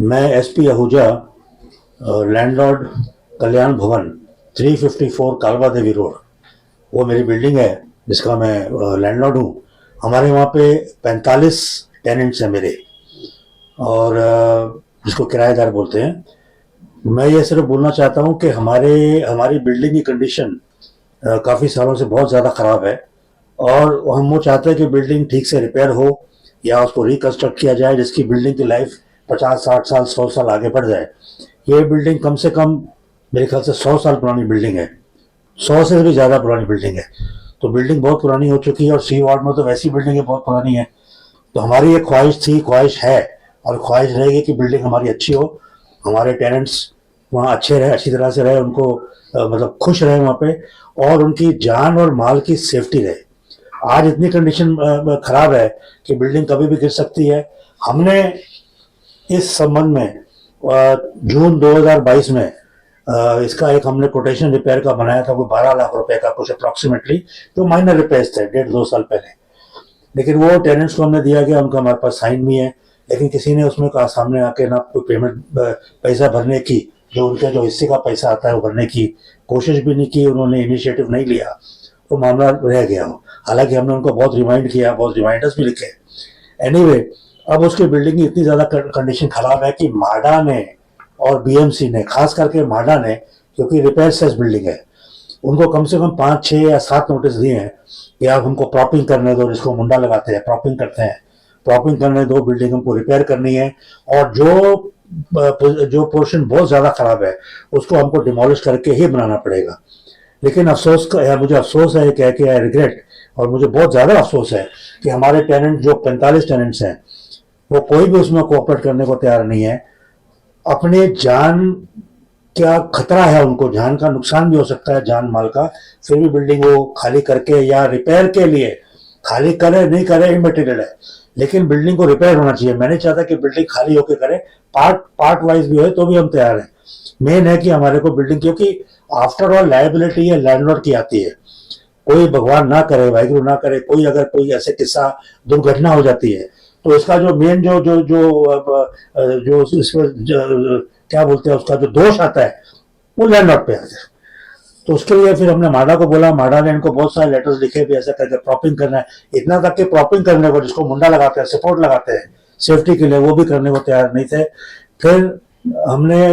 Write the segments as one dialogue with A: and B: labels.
A: मैं SP Ahuja, landlord, कल्याण भवन, 354 कालवा देवी रोड, वो मेरी बिल्डिंग है जिसका मैं लैंडलॉर्ड हूँ। हमारे वहाँ पे 45 टेनेंट्स हैं मेरे, और जिसको किराएदार बोलते हैं। मैं ये सिर्फ बोलना चाहता हूँ कि हमारी बिल्डिंग की कंडीशन काफ़ी सालों से बहुत ज़्यादा ख़राब है, और हम वो चाहते हैं कि बिल्डिंग ठीक से रिपेयर हो या उसको रिकंस्ट्रक्ट किया जाए, जिसकी बिल्डिंग की लाइफ 50-60 साल 100 साल आगे बढ़ जाए। ये बिल्डिंग कम से कम मेरे ख्याल से 100 साल पुरानी बिल्डिंग है, 100 से भी ज़्यादा पुरानी बिल्डिंग है। तो बिल्डिंग बहुत पुरानी हो चुकी है, और सी वार्ड में तो वैसी बिल्डिंगें बहुत पुरानी है। तो हमारी एक ख्वाहिश है, और ख्वाहिश रहेगी कि बिल्डिंग हमारी अच्छी हो, हमारे टेनेंट्स वहाँ अच्छे रहे, अच्छी तरह से रहे, उनको मतलब खुश रहे वहाँ पे, और उनकी जान और माल की सेफ्टी रहे। आज इतनी कंडीशन खराब है कि बिल्डिंग कभी भी गिर सकती है। हमने इस संबंध में जून 2022 में इसका एक हमने कोटेशन रिपेयर का बनाया था, कोई 12 लाख रुपए का कुछ अप्रॉक्सीमेटली, जो माइनर रिपेयर्स थे 1.5-2 साल पहले। लेकिन वो टेनेंट्स को हमने दिया गया, उनका हमारे पास साइन भी है, लेकिन किसी ने उसमें कहा सामने आके ना कोई पेमेंट पैसा भरने की, जो उनके जो हिस्से का पैसा आता है वो भरने की कोशिश भी नहीं की, उन्होंने इनिशिएटिव नहीं लिया, तो मामला रह गया हो। हालांकि हमने उनको बहुत रिमाइंड किया, बहुत रिमाइंडर्स भी लिखे। एनीवे, अब उसकी बिल्डिंग की इतनी ज़्यादा कंडीशन खराब है कि माडा ने और बीएमसी ने, खास करके माडा ने, क्योंकि रिपेयर सेस बिल्डिंग है, उनको कम से कम 5, 6 या 7 नोटिस दिए हैं कि आप हमको प्रॉपिंग करने दो, जिसको मुंडा लगाते हैं, प्रॉपिंग करते हैं, प्रॉपिंग करने दो, बिल्डिंग हमको रिपेयर करनी है, और जो पोर्शन बहुत ज़्यादा खराब है उसको हमको डिमोलिश करके ही बनाना पड़ेगा। लेकिन अफसोस का मुझे अफसोस है, कह के आई रिग्रेट, और मुझे बहुत ज़्यादा अफसोस है कि हमारे टेनेंट, जो 45 टेनेंट्स हैं, वो कोई भी उसमें कोऑपरेट करने को तैयार नहीं है। अपने जान क्या खतरा है, उनको जान का नुकसान भी हो सकता है, जान माल का, फिर भी बिल्डिंग वो खाली करके या रिपेयर के लिए, खाली करे नहीं करे इमटेरियल है, लेकिन बिल्डिंग को रिपेयर होना चाहिए। मैं नहीं चाहता कि बिल्डिंग खाली होकर करे, पार्ट पार्ट वाइज भी हो तो भी हम तैयार हैं। मेन है कि हमारे को बिल्डिंग, क्योंकि आफ्टर ऑल लायबिलिटी है लैंडलॉर्ड की आती है। कोई भगवान ना करे, वाहिगुरु ना करे, कोई अगर कोई ऐसे किस्सा दुर्घटना हो जाती है, तो इसका जो मेन जो जो जो जो इसमें क्या बोलते हैं, उसका जो दोष आता है वो लैंडलॉर्ड पे आता है। तो उसके लिए फिर हमने माडा को बोला, माडा ने इनको बहुत सारे लेटर्स लिखे भी, ऐसा करके प्रॉपिंग करना है, इतना तक कि प्रॉपिंग करने को, जिसको मुंडा लगाते हैं, सपोर्ट लगाते हैं सेफ्टी के लिए, वो भी करने को तैयार नहीं थे। फिर हमने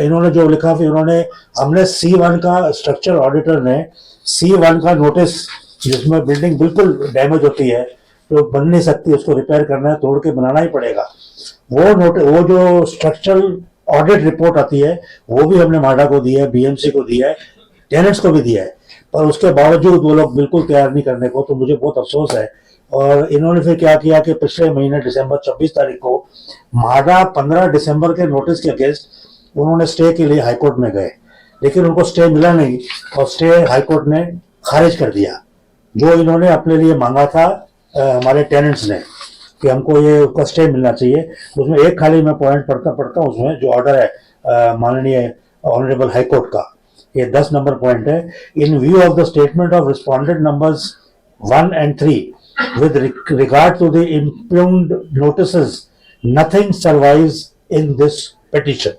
A: इन्होंने जो लिखा, फिर हमने C1 का, स्ट्रक्चर ऑडिटर ने C1 का नोटिस, जिसमें बिल्डिंग बिल्कुल डैमेज होती है, तो बन नहीं सकती, उसको रिपेयर करना है, तोड़ के बनाना ही पड़ेगा, वो जो स्ट्रक्चरल ऑडिट रिपोर्ट आती है, वो भी हमने माडा को दी है, बीएमसी को दिया है, टेनेंट्स को भी दिया है, पर उसके बावजूद वो लोग बिल्कुल तैयार नहीं करने को। तो मुझे बहुत अफसोस है। और इन्होंने फिर क्या किया कि पिछले महीने दिसंबर 26 तारीख को माडा 15 दिसंबर के नोटिस के अगेंस्ट उन्होंने स्टे के लिए हाईकोर्ट में गए, लेकिन उनको स्टे मिला नहीं, और स्टे हाईकोर्ट ने खारिज कर दिया, जो इन्होंने अपने लिए मांगा था हमारे टेनेंट्स ने, कि हमको ये उसका स्टे मिलना चाहिए। उसमें एक खाली मैं पॉइंट पढ़ता हूँ, उसमें जो ऑर्डर है माननीय ऑनरेबल हाईकोर्ट का, ये 10 नंबर पॉइंट है। इन view of the statement of respondent numbers 1 and 3 with regard to the impugned notices, nothing survives in this petition.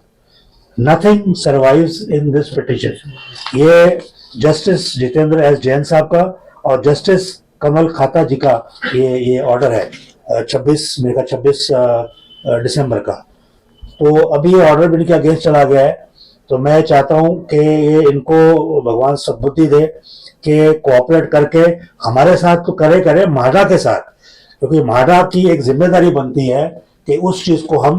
A: Nothing survives in this petition. ये जस्टिस जितेंद्र एस जैन साहब का और justice कमल खाता जी का ये ऑर्डर है, 26 दिसंबर का। तो अभी ये ऑर्डर भी इनके अगेंस्ट चला गया है। तो मैं चाहता हूं कि ये इनको भगवान सद्बुद्धि दे कि कोऑपरेट करके हमारे साथ तो करे माडा के साथ, क्योंकि माडा की एक जिम्मेदारी बनती है कि उस चीज को हम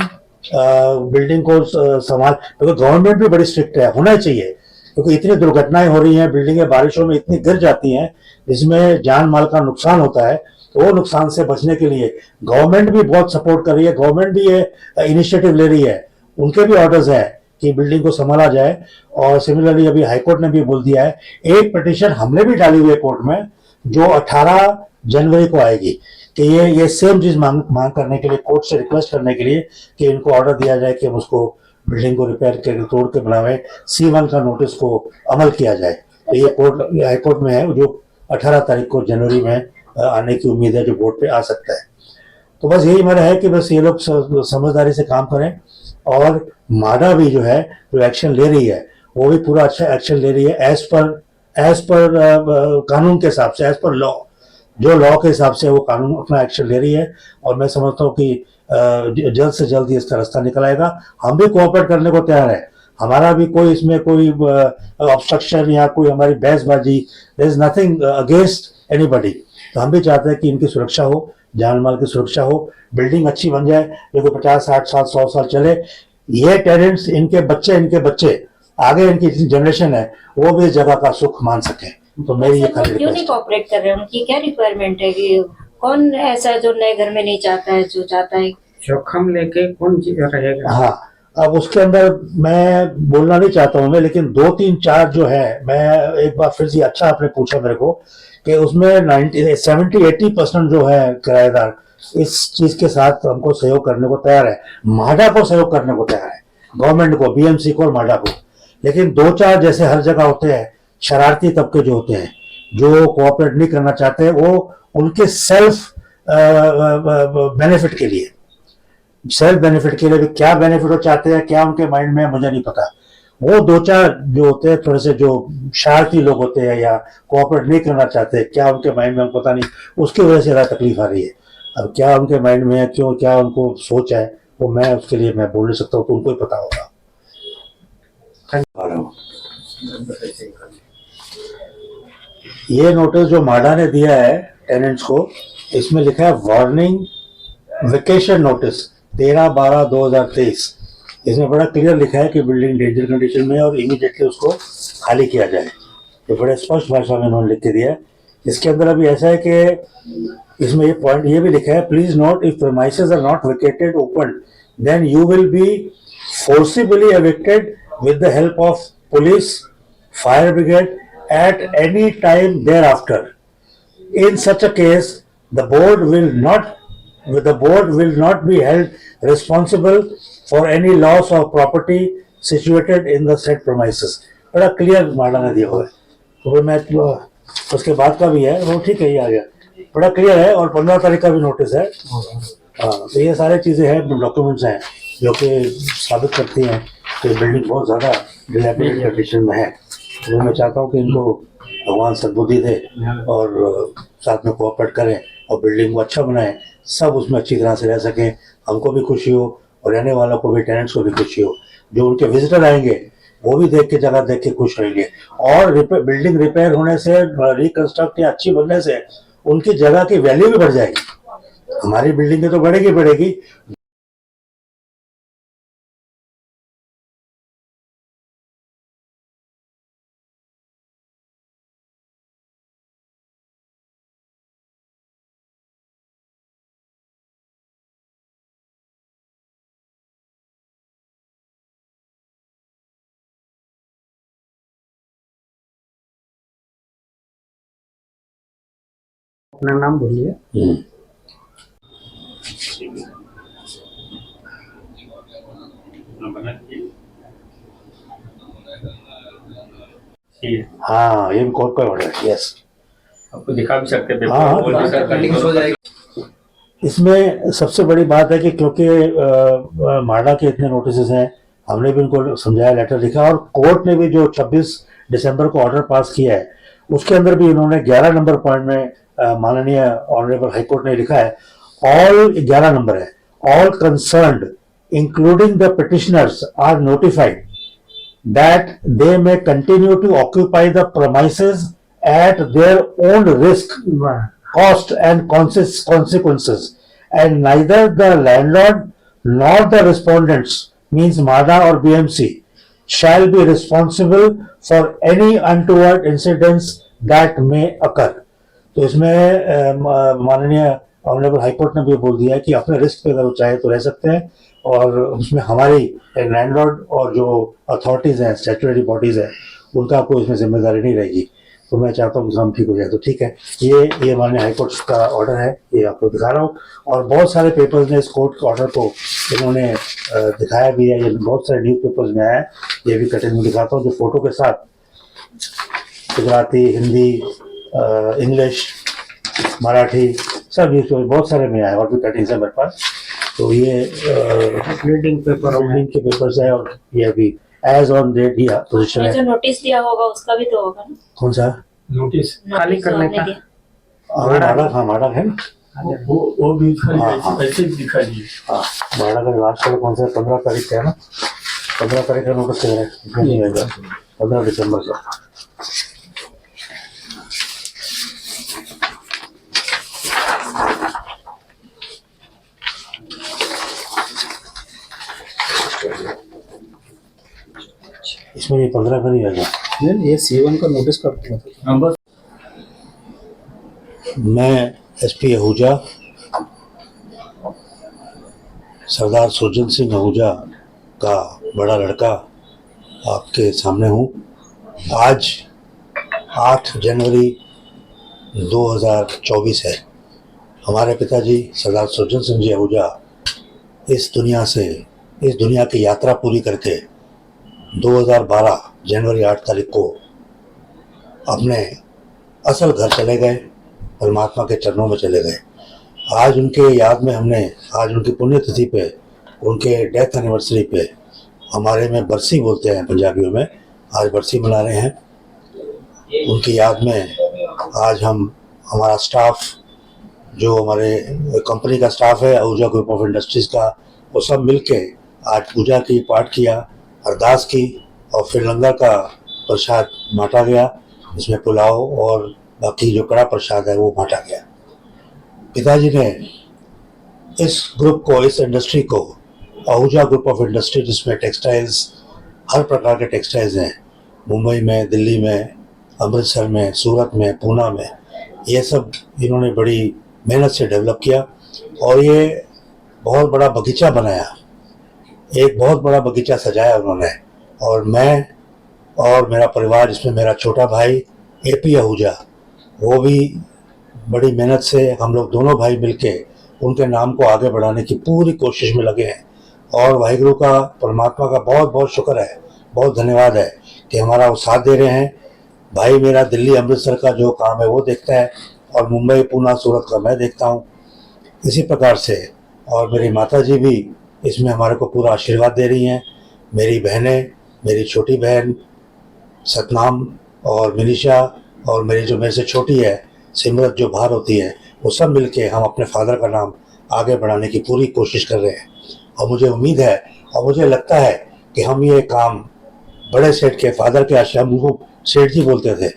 A: बिल्डिंग को संभाल, क्योंकि गवर्नमेंट भी बड़ी स्ट्रिक्ट है, होना चाहिए, क्योंकि इतनी दुर्घटनाएं हो रही हैं, बिल्डिंगें बारिशों में इतनी गिर जाती हैं जिसमें जान माल का नुकसान होता है। तो वो नुकसान से बचने के लिए गवर्नमेंट भी बहुत सपोर्ट कर रही है, गवर्नमेंट भी ये इनिशिएटिव ले रही है, उनके भी ऑर्डर्स है कि बिल्डिंग को संभाला जाए। और सिमिलरली अभी हाईकोर्ट ने भी बोल दिया है, एक पिटीशन हमने भी डाली हुई है कोर्ट में, जो 18 जनवरी को आएगी, कि ये सेम चीज मांग करने के लिए, कोर्ट से रिक्वेस्ट करने के लिए कि इनको ऑर्डर दिया जाए कि हम उसको बिल्डिंग को रिपेयर करके तोड़ के बनावे, C1 का नोटिस को अमल किया जाए। तो ये हाईकोर्ट में है, जो 18 तारीख को जनवरी में आने की उम्मीद है, जो बोर्ड पे आ सकता है। तो बस यही मेरा है कि बस ये लोग समझदारी से काम करें, और माडा भी जो है जो एक्शन ले रही है वो भी पूरा अच्छा एक्शन ले रही है एज पर कानून के हिसाब से, एज पर लॉ, जो लॉ के हिसाब से वो कानून अपना एक्शन ले रही है। और मैं समझता हूँ कि जल्द से जल्द इसका रास्ता निकल आएगा। हम भी कोऑपरेट करने को तैयार है, हमारा भी कोई इसमें कोई ऑब्स्ट्रक्शन या कोई हमारी बहसबाजी, there is nothing against anybody. तो हम भी चाहते हैं कि इनकी सुरक्षा हो, जान माल की सुरक्षा हो, बिल्डिंग अच्छी बन जाए, ये कोई 50-60 साल 100 साल चले। ये टेनेंट्स, इनके बच्चे आगे इनकी जनरेशन है वो भी इस जगह का सुख मान सके। तो मेरी ये खाली
B: क्यों नहीं कोऑपरेट कर रहे हैं? उनकी क्या रिक्वायरमेंट है कि कौन ऐसा जो नए घर में नहीं चाहता है, जो चाहता है
C: जोखम लेके कौन रहेगा?
A: हाँ, अब उसके अंदर मैं बोलना नहीं चाहता हूँ मैं, लेकिन 2-3-4 जो है, मैं एक बार फिर से, अच्छा आपने पूछा मेरे को कि उसमें 70-80% जो है किराएदार इस चीज के साथ हमको सहयोग करने को तैयार है, माडा को सहयोग करने को तैयार है, गवर्नमेंट को, बीएमसी को और माडा को। लेकिन 2-4 जैसे हर जगह होते हैं शरारती तबके जो होते हैं, जो कोऑपरेट नहीं करना चाहते, वो उनके सेल्फ बेनिफिट के लिए, भी क्या बेनिफिट वो चाहते हैं, क्या उनके माइंड में है, मुझे नहीं पता। वो 2-4 जो होते हैं थोड़े से जो शरारती लोग होते हैं या कोऑपरेट नहीं करना चाहते, क्या उनके माइंड में हमको पता नहीं, उसकी वजह से ज़्यादा तकलीफ आ रही है। अब क्या उनके माइंड में है, क्यों, क्या उनको सोच है, वो मैं उसके लिए मैं बोल नहीं सकता हूँ, तो उनको ही पता होगा। ये नोटिस जो माडा ने दिया है टेनेंट्स को, इसमें लिखा है वार्निंग वेकेशन नोटिस 13/12/2023। इसमें बड़ा क्लियर लिखा है कि बिल्डिंग डेंजर कंडीशन में है और इमीडिएटली उसको खाली किया जाए। ये बड़े स्पष्ट भाषा में उन्होंने लिख के दिया है। इसके अंदर अभी ऐसा है कि इसमें ये पॉइंट ये भी लिखा है, please note if premises are not vacated open then you will be forcibly evicted with the help of police, fire brigade at any time thereafter. In such a case, the board will not be held responsible for any loss of property situated in the said premises. बड़ा clear माडा ने दिया हुआ है। तो मैं उसके बाद का भी है, वो ठीक है, ये आ गया, बड़ा क्लियर है। और 15 तारीख का भी नोटिस है। हाँ, तो ये सारे चीज़ें हैं, डॉक्यूमेंट्स हैं जो कि साबित करती हैं कि बिल्डिंग बहुत ज़्यादा डिलैपिडेटेड कंडीशन में है। तो मैं चाहता हूँ कि इनको भगवान सद्बुद्धि दे और साथ में कोऑपरेट करें और बिल्डिंग को अच्छा बनाएं, सब उसमें अच्छी तरह से रह सकें, हमको भी खुशी हो और रहने वालों को भी, टेनेंट्स को भी खुशी हो। जो उनके विजिटर आएंगे वो भी देख के, जगह देख के खुश रहेंगे। और बिल्डिंग रिपेयर होने से, रिकंस्ट्रक्ट या अच्छी बनने से उनकी जगह की वैल्यू भी बढ़ जाएगी। हमारी बिल्डिंग तो बढ़ेगी।
C: अपना नाम बोलिए। हाँ, ये कोर्ट का ऑर्डर है। यस,
D: आपको दिखा भी सकते हैं।
A: हाँ, इसमें सबसे बड़ी बात है कि क्योंकि माडा के इतने नोटिस हैं, हमने भी उनको समझाया, लेटर लिखा, और कोर्ट ने भी जो 26 दिसंबर को ऑर्डर पास किया है उसके अंदर भी इन्होंने 11 नंबर पॉइंट में माननीय ऑनरेबल हाईकोर्ट ने लिखा है, ऑल 11 नंबर है, all concerned including the petitioners are notified that they may continue to occupy the premises at their own risk, cost and consequences, and neither the landlord nor the respondents, means MADA or BMC, shall be responsible for any untoward incidents that may occur. तो इसमें माननीय honourable high court ने भी बोल दिया है कि अपने रिस्क पे अगर वो चाहे तो रह सकते हैं, और उसमें हमारी लैंडलॉर्ड और जो अथॉरिटीज़ हैं, स्टैट्यूटरी बॉडीज़ हैं, उनका कोई इसमें जिम्मेदारी नहीं रहेगी। तो मैं चाहता हूँ कि हम ठीक हो जाए। तो ठीक है, ये माननीय हाईकोर्ट का ऑर्डर है, ये आपको दिखा रहा हूँ। और बहुत सारे पेपर्स ने इस कोर्ट के ऑर्डर को इन्होंने दिखाया भी है, ये बहुत सारे न्यूज़ पेपर्स में आया है, ये भी कटिंग में दिखाता हूँ, जो फोटो के साथ गुजराती, हिंदी, इंग्लिश, मराठी, सब न्यूज़ पेपर बहुत सारे में आए, और भी कटिंग्स है मेरे पास। तो ये
C: रीडिंग पेपर
A: बिल्डिंग के पेपर्स है और ये अभी एज ऑन डेट ही पोजीशन
B: ये जो
A: है।
B: नोटिस दिया होगा उसका भी तो होगा ना,
A: कौन सा?
D: नोटिस
C: खाली
B: नोटिस जो
C: करने
B: आपने
C: का।
B: दिया।
A: माड़ा, हाँ माड़ा है ना।
D: वो भी खाली
A: हाँ, हाँ।
D: ऐसे ही दिखा दीजिए।
A: हाँ, माड़ा का लास्ट वाला कौन सा? 15 तारीख का है ना। 15 तारीख का नोटिस है, इसमें नहीं आएगा। 15 दिसंबर का। इसमें ये 15 का नहीं आएगा।
C: नहीं, ये C1 का नोटिस का
D: हाँ बस
A: मैं एसपी आहूजा सरदार सुरजन सिंह आहूजा का बड़ा लड़का आपके सामने हूँ। आज 8 जनवरी 2024 है। हमारे पिताजी सरदार सुरजन सिंह जी आहूजा इस दुनिया की यात्रा पूरी करके 2012 जनवरी 8 तारीख को अपने असल घर चले गए, परमात्मा के चरणों में चले गए। आज उनके याद में हमने आज उनकी पुण्यतिथि पे, उनके डेथ एनिवर्सरी पे, हमारे में बरसी बोलते हैं पंजाबियों में, आज बरसी मना रहे हैं। उनकी याद में आज हमारा स्टाफ, जो हमारे कंपनी का स्टाफ है आहूजा ग्रुप ऑफ इंडस्ट्रीज़ का, वो सब मिलके आज पूजा की, पाठ किया, अरदास की और फिर लंगर का प्रसाद बांटा गया। इसमें पुलाव और बाकी जो कड़ा प्रसाद है वो बांटा गया। पिताजी ने इस ग्रुप को, इस इंडस्ट्री को, आहूजा ग्रुप ऑफ इंडस्ट्री, जिसमें टेक्सटाइल्स, हर प्रकार के टेक्सटाइल्स हैं, मुंबई में, दिल्ली में, अमृतसर में, सूरत में, पूना में, ये सब इन्होंने बड़ी मेहनत से डेवलप किया और ये बहुत बड़ा बगीचा बनाया, एक बहुत बड़ा बगीचा सजाया उन्होंने। और मैं और मेरा परिवार, जिसमें मेरा छोटा भाई एपी आहूजा, वो भी बड़ी मेहनत से, हम लोग दोनों भाई मिलके उनके नाम को आगे बढ़ाने की पूरी कोशिश में लगे हैं। और वाहिगुरु का, परमात्मा का बहुत बहुत शुक्र है, बहुत धन्यवाद है कि हमारा वो साथ दे रहे हैं। भाई मेरा दिल्ली अमृतसर का जो काम है वो देखता है और मुंबई, पूना, सूरत का मैं देखता हूँ, इसी प्रकार से। और मेरी माता जी भी इसमें हमारे को पूरा आशीर्वाद दे रही हैं। मेरी बहनें, मेरी छोटी बहन सतनाम और मिनिशा, और मेरी जो मेरे से छोटी है सिमरत, जो बाहर होती है, वो सब मिलके हम अपने फादर का नाम आगे बढ़ाने की पूरी कोशिश कर रहे हैं। और मुझे उम्मीद है और मुझे लगता है कि हम ये काम बड़े सेठ के, फादर के आशीर्वाद, उनको सेठ जी बोलते थे,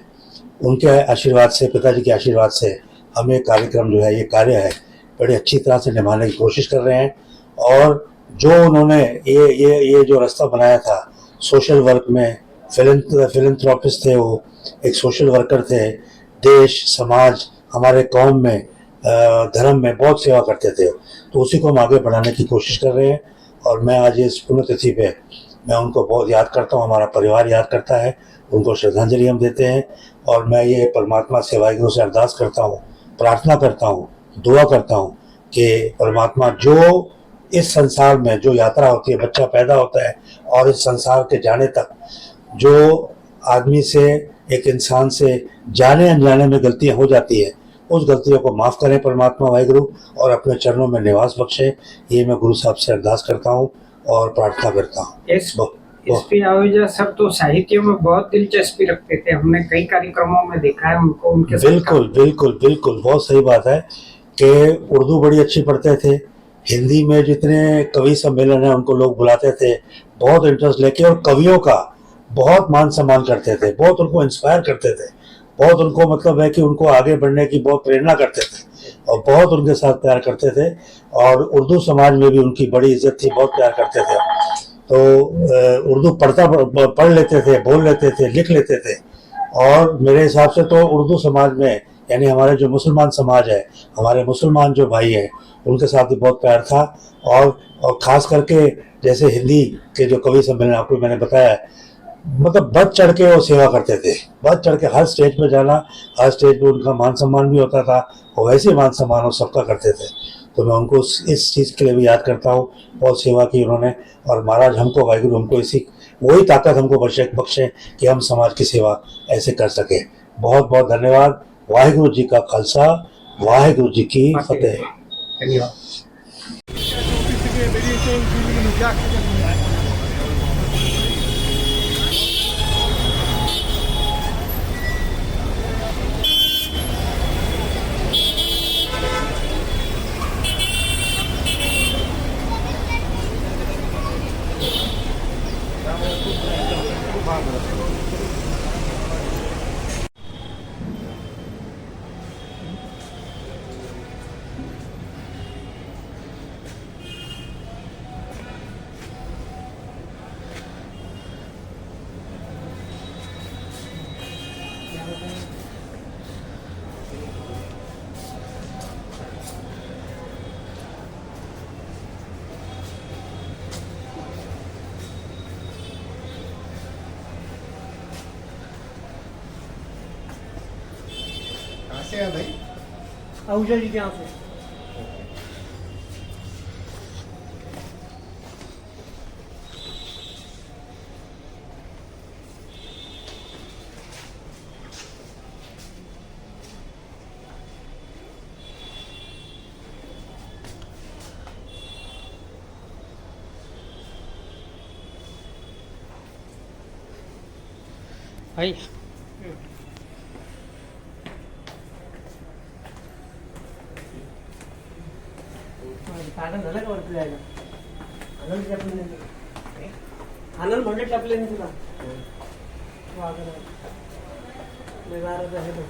A: उनके आशीर्वाद से, पिताजी के आशीर्वाद से हम ये कार्यक्रम जो है, ये कार्य है, बड़ी अच्छी तरह से निभाने की कोशिश कर रहे हैं। और जो उन्होंने ये जो रास्ता बनाया था सोशल वर्क में, फिलंथ्रोपिस्ट थे, वो एक सोशल वर्कर थे, देश, समाज, हमारे कौम में, धर्म में बहुत सेवा करते थे, तो उसी को हम आगे बढ़ाने की कोशिश कर रहे हैं। और मैं आज इस पुण्यतिथि पे मैं उनको बहुत याद करता हूँ, हमारा परिवार याद करता है, उनको श्रद्धांजलि हम देते हैं। और मैं ये परमात्मा से, वाहिगुरु से अरदास करता हूँ, प्रार्थना करता हूँ, दुआ करता हूँ कि परमात्मा जो इस संसार में जो यात्रा होती है, बच्चा पैदा होता है और इस संसार के जाने तक जो आदमी से, एक इंसान से जाने अनजाने में गलतियां हो जाती है, उस गलतियों को माफ़ करें परमात्मा वाहिगुरु और अपने चरणों में निवास बख्शे। ये मैं गुरु साहब से अरदास करता हूँ और प्रार्थना करता हूँ।
C: एसपी आहूजा सर तो साहित्य में बहुत दिलचस्पी रखते थे, हमने कई कार्यक्रमों में देखा है उनको, उनके साथ
A: बिल्कुल बिल्कुल बिल्कुल, बहुत सही बात है कि उर्दू बड़ी अच्छी पढ़ते थे। हिंदी में जितने कवि सम्मेलन हैं उनको लोग बुलाते थे, बहुत इंटरेस्ट लेके, और कवियों का बहुत मान सम्मान करते थे, बहुत उनको इंस्पायर करते थे, बहुत उनको मतलब है कि उनको आगे बढ़ने की बहुत प्रेरणा करते थे और बहुत उनके साथ प्यार करते थे। और उर्दू समाज में भी उनकी बड़ी इज्जत थी, बहुत प्यार करते थे। तो उर्दू पढ़ लेते थे, बोल लेते थे, लिख लेते थे। और मेरे हिसाब से तो उर्दू समाज में, यानी हमारे जो मुसलमान समाज है, हमारे मुसलमान जो भाई हैं, उनके साथ भी बहुत प्यार था। और ख़ास करके जैसे हिंदी के जो कवि सम्मेलन आपको मैंने बताया, मतलब बढ़ चढ़ के वो सेवा करते थे, बढ़ चढ़ के हर स्टेज पे जाना, हर स्टेज पे उनका मान सम्मान भी होता था, और वैसे मान सम्मान वो सबका करते थे। तो मैं उनको इस चीज़ के लिए भी याद करता हूँ, बहुत सेवा की उन्होंने। और महाराज हमको, वाहिगुरु हमको इसी वही ताकत हमको बख्शे कि हम समाज की सेवा ऐसे कर सके। बहुत बहुत धन्यवाद। वाहिगुरु जी का खालसा, वाहिगुरु जी की फतेह।
C: धन्यवाद।
E: कहाँ से है भाई?
C: आहूजा जी के यहाँ से। भाई साधन झालं का वरती जायला? आनंद टपले आनंद म्हणजे टपले नाही तुला व्यवहारच आहे तो.